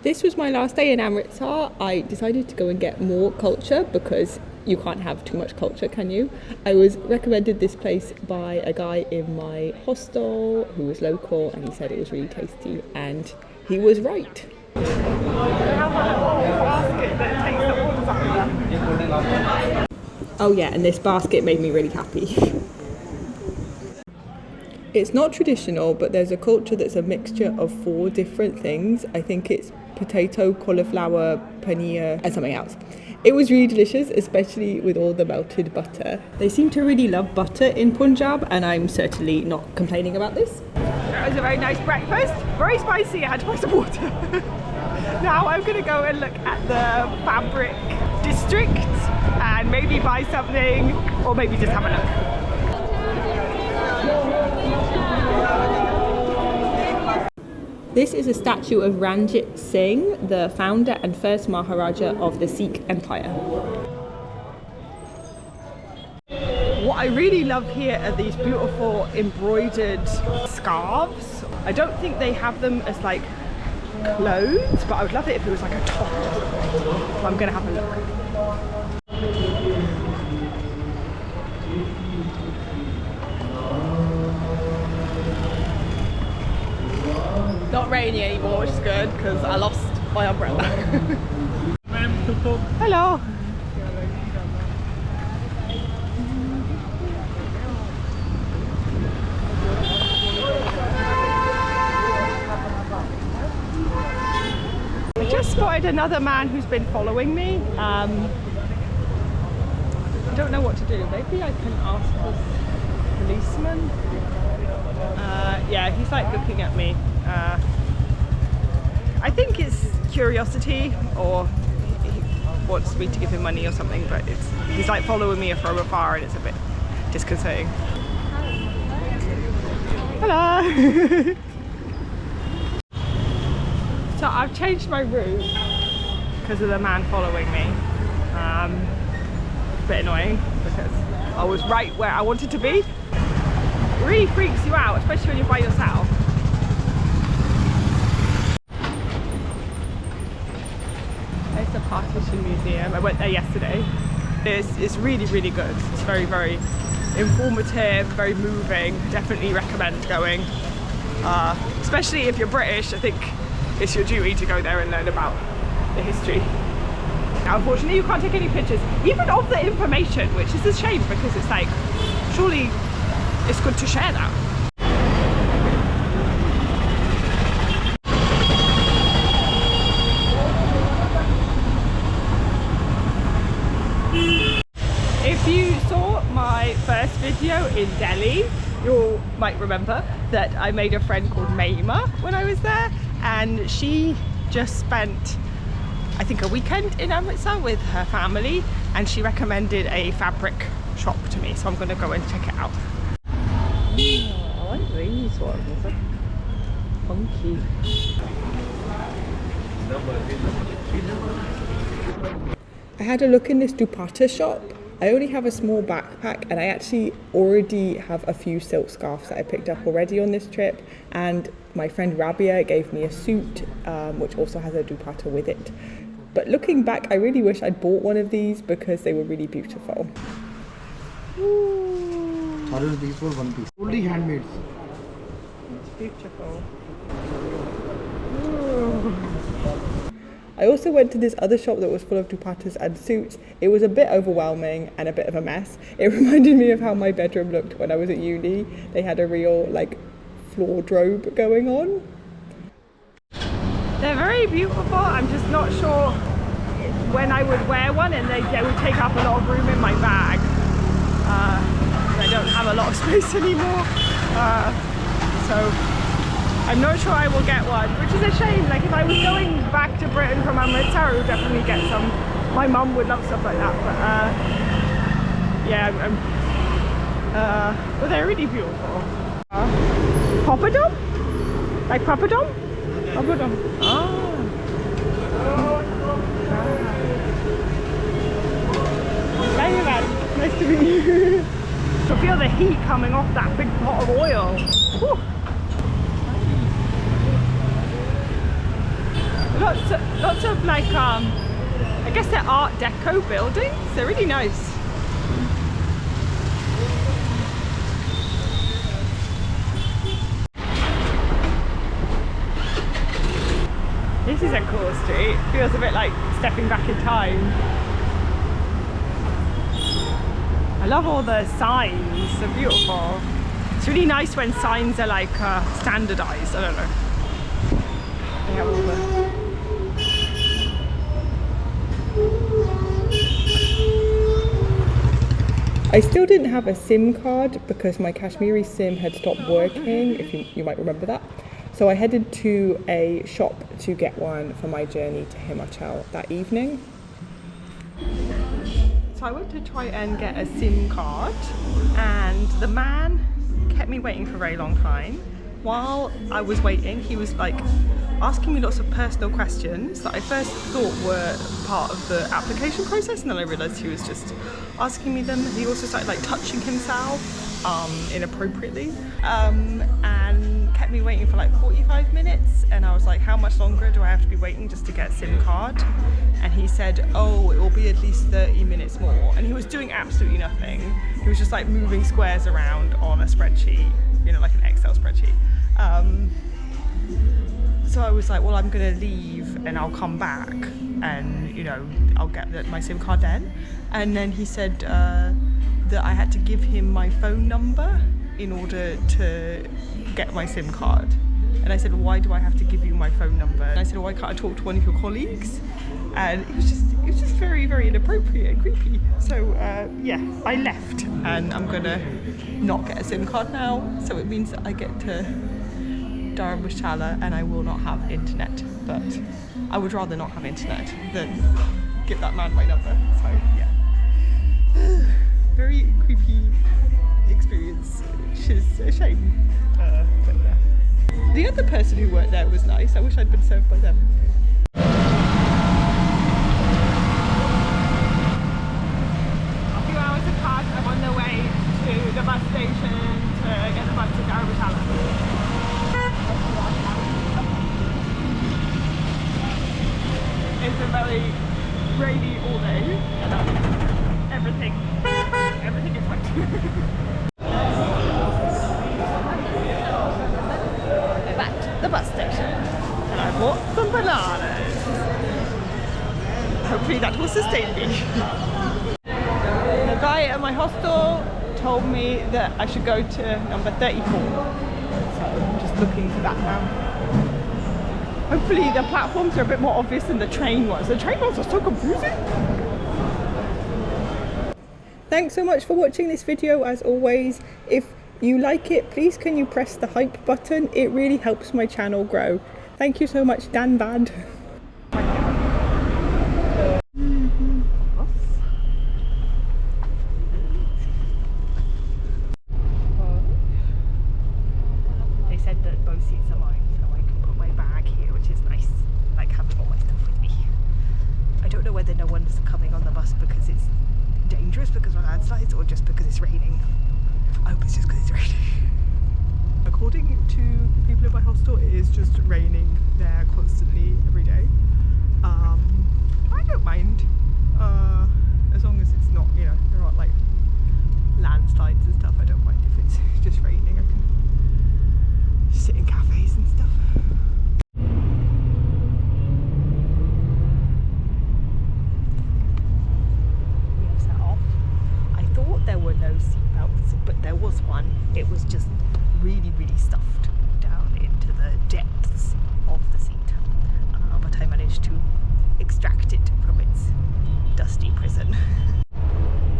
This was my last day in Amritsar. I decided to go and get more culture because you can't have too much culture, can you? I was recommended this place by a guy in my hostel who was local, and he said it was really tasty, and he was right. Oh yeah, and this basket made me really happy. It's not traditional, but there's a culture that's a mixture of 4 different things. I think it's potato, cauliflower, paneer, and something else. It was really delicious, especially with all the melted butter. They seem to really love butter in Punjab, and I'm certainly not complaining about this. It was a very nice breakfast, very spicy, I had to buy some water. Now I'm going to go and look at the fabric district and maybe buy something, or maybe just have a look. This is a statue of Ranjit Singh, the founder and first Maharaja of the Sikh Empire. What I really love here are these beautiful embroidered scarves. I don't think they have them as like clothes, but I would love it if it was like a top or something. So I'm going to have a look. Not rainy anymore, which is good because I lost my umbrella. Hello. I just spotted another man who's been following me. I don't know what to do. Maybe I can ask the policeman. Yeah, he's like looking at me. I think it's curiosity, or he wants me to give him money or something, but he's like following me from afar and it's a bit disconcerting. Hello! So I've changed my route because of the man following me. It's a bit annoying because I was right where I wanted to be. It really freaks you out, especially when you're by yourself. There's the Partition Museum. I went there yesterday. It's really, really good. It's very, very informative, very moving. Definitely recommend going. Especially if you're British, I think it's your duty to go there and learn about the history. Now, unfortunately, you can't take any pictures, even of the information, which is a shame because it's like, surely it's good to share that. If you saw my first video in Delhi, you might remember that I made a friend called Maima when I was there, and she just spent, I think, a weekend in Amritsar with her family, and she recommended a fabric shop to me, so I'm going to go and check it out. I like these ones, they're funky. I had a look in this dupatta shop. I only have a small backpack, and I actually already have a few silk scarves that I picked up already on this trip, and my friend Rabia gave me a suit which also has a dupatta with it. But looking back, I really wish I'd bought one of these because they were really beautiful. These were one piece. Only handmade. It's beautiful. I also went to this other shop that was full of dupattas and suits. It was a bit overwhelming and a bit of a mess. It reminded me of how my bedroom looked when I was at uni. They had a real like wardrobe going on. They're very beautiful. I'm just not sure when I would wear one, and they would take up a lot of room in my bag. I don't have a lot of space anymore. So I'm not sure I will get one, which is a shame. Like if I was going back to Britain from Amritsar, I would definitely get some. My mum would love stuff like that, but yeah, but they're really beautiful. Poppadom? Like poppadom? Poppadom. Oh. Hey man, nice to meet you. I can feel the heat coming off that big pot of oil. Whew. lots of like I guess they're Art Deco buildings. They're really nice. This is a cool street. Feels a bit like stepping back in time. I love all the signs. They're beautiful. It's really nice when signs are like standardized. I don't know. They have all the... I still didn't have a SIM card because my Kashmiri SIM had stopped working, if you might remember that. So I headed to a shop to get one for my journey to Himachal that evening. So I went to try and get a SIM card and the man kept me waiting for a very long time. While I was waiting, he was like asking me lots of personal questions that I first thought were part of the application process, and then I realised he was just asking me them. He also started like touching himself inappropriately and kept me waiting for like 45 minutes, and I was like, how much longer do I have to be waiting just to get a SIM card? And he said, oh, it will be at least 30 minutes more. And he was doing absolutely nothing. He was just like moving squares around on a spreadsheet, you know, like an Excel spreadsheet. So I was like, well, I'm gonna leave and I'll come back and, you know, I'll get my SIM card then. And then he said that I had to give him my phone number in order to get my SIM card. And I said, well, why do I have to give you my phone number? And I said, why can't I talk to one of your colleagues? And it was just very, very inappropriate and creepy. So yeah, I left and I'm gonna not get a SIM card now. So it means that I get to Dharamshala and I will not have internet. But I would rather not have internet than give that man my number. So yeah, very creepy experience, which is a shame. But yeah. The other person who worked there was nice. I wish I'd been served by them. I'm on the way to the bus station to get the bus to Dharamshala. It's been very rainy all day and everything is wet. We're back to the bus station and I bought some bananas. Hopefully that will sustain me. The guy at my hostel told me that I should go to number 34. So I'm just looking for that now. Hopefully the platforms are a bit more obvious than the train ones. The train ones are so confusing. Thanks so much for watching this video as always. If you like it, please can you press the hype button? It really helps my channel grow. Thank you so much, Dan Bad. Or just because it's raining. I hope it's just because it's raining. According to people in my hostel, it is just raining there constantly every day. I don't mind as long as it's not, you know, there aren't like landslides and stuff. I don't mind if it's just raining. I can sit in cafes and stuff. There were no seatbelts, but there was one. It was just really, really stuffed down into the depths of the seat. But I managed to extract it from its dusty prison.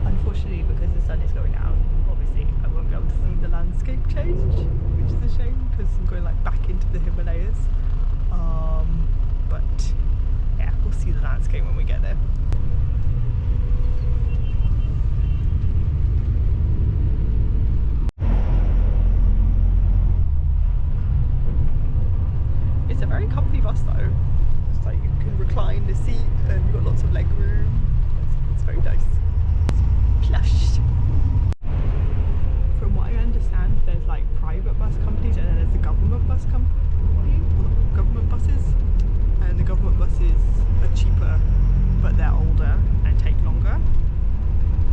Unfortunately, because the sun is going down, obviously I won't be able to see the landscape change, which is a shame because I'm going like back into the Himalayas. But yeah, we'll see the landscape when we get there. It's a very comfy bus though. It's like you can recline the seat and you've got lots of leg room. It's very nice. It's plush. From what I understand, there's like private bus companies and then there's the government bus company, or the government buses. And the government cheaper, but they're older and take longer.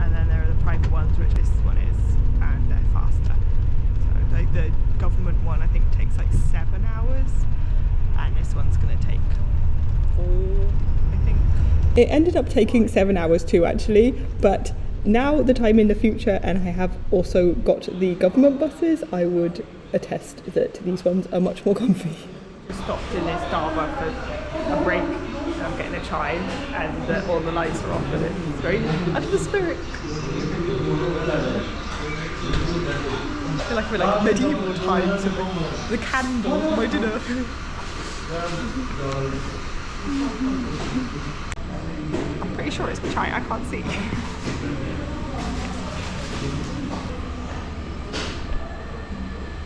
And then there are the private ones, which this one is, and they're faster. So like the government one, I think takes like 7 hours, and this one's going to take 4, I think. It ended up taking 7 hours too, actually, but now that I'm in the future and I have also got the government buses, I would attest that these ones are much more comfy. Stopped in this Dhaba for a break. I'm getting a chai, and all the lights are off, and it's very atmospheric. I feel like we're like medieval times, and the candle for my dinner. I'm pretty sure it's chai, I can't see.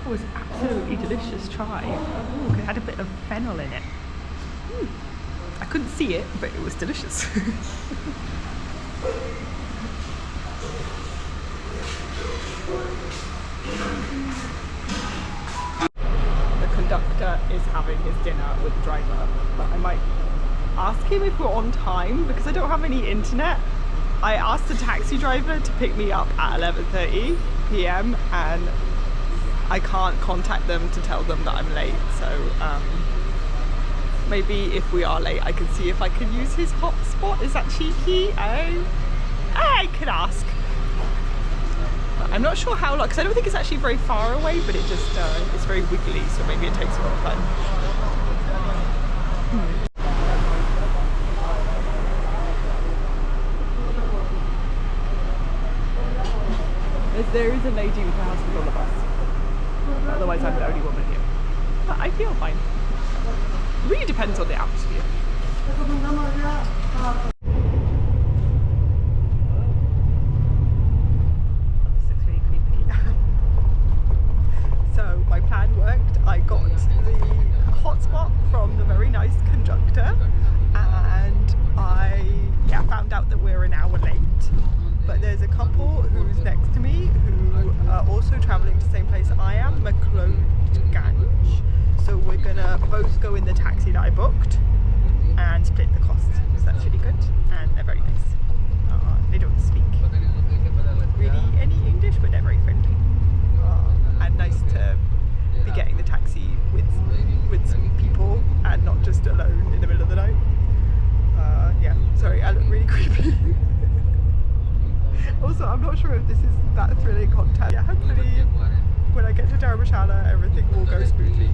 It was absolutely delicious chai. Ooh, it had a bit of fennel in it. I couldn't see it, but it was delicious. The conductor is having his dinner with the driver, but I might ask him if we're on time because I don't have any internet. I asked the taxi driver to pick me up at 11:30 p.m. and I can't contact them to tell them that I'm late, so maybe if we are late I can see if I can use his hotspot. Is that cheeky? I could ask. But I'm not sure how long, because I don't think it's actually very far away, but it just it's very wiggly, so maybe it takes a long time. There is a lady with her husband on the bus. Otherwise I'm the only woman here. But I feel fine. It really depends on the atmosphere. This looks really creepy. So my plan worked. I got the hotspot from the very nice conductor, and I found out that we're an hour late. But there's a couple who's next to me who are also travelling to the same place I am, McLeod, Ganj. So we're gonna both go in the taxi that I booked and split the cost. So that's really good, and they're very nice. They don't speak really any English, but they're very friendly. And nice to be getting the taxi with some people and not just alone in the middle of the night. Yeah, sorry, I look really creepy. Also, I'm not sure if this is that thrilling content. Yeah, hopefully when I get to Dharamshala everything will go smoothly.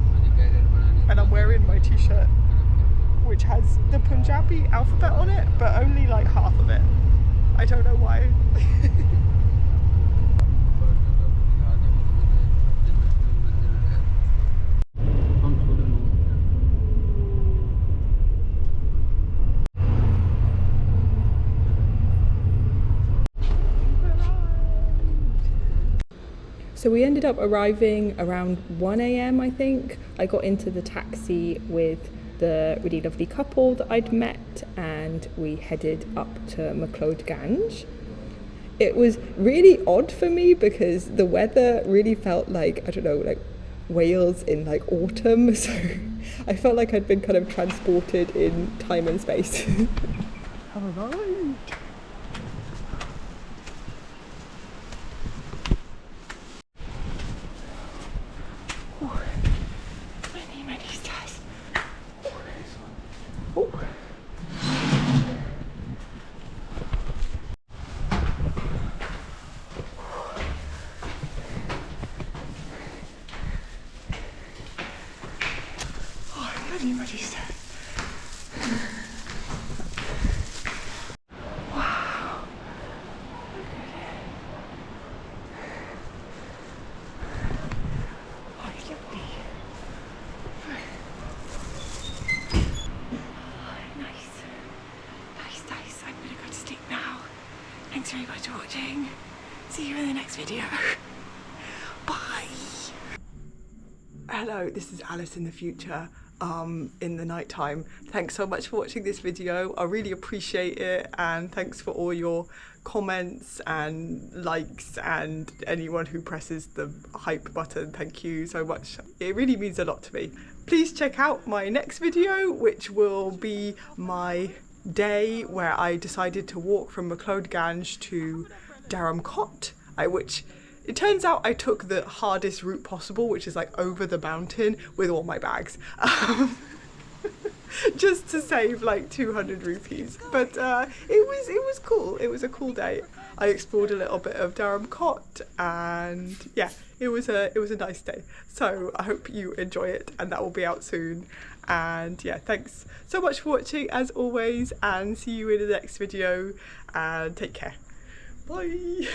And I'm wearing my t-shirt which has the Punjabi alphabet on it, but only like half of it. I don't know why. So we ended up arriving around 1 a.m. I think. I got into the taxi with the really lovely couple that I'd met, and we headed up to McLeod Ganj. It was really odd for me because the weather really felt like, I don't know, like Wales in like autumn, so I felt like I'd been kind of transported in time and space. Have a ride. Wow. Oh, it's lovely. Nice. I'm gonna go to sleep now. Thanks very much for watching. See you in the next video. Bye. Hello, this is Alice in the future. In the night time. Thanks so much for watching this video. I really appreciate it, and thanks for all your comments and likes and anyone who presses the hype button. Thank you so much. It really means a lot to me. Please check out my next video, which will be my day where I decided to walk from McLeod Ganj to Dharamshala, which it turns out I took the hardest route possible, which is like over the mountain with all my bags. Just to save like 200 rupees, but it was cool. It was a cool day. I explored a little bit of Dharamshala, and yeah, it was a nice day. So I hope you enjoy it, and that will be out soon. And yeah, thanks so much for watching as always, and see you in the next video, and take care. Bye.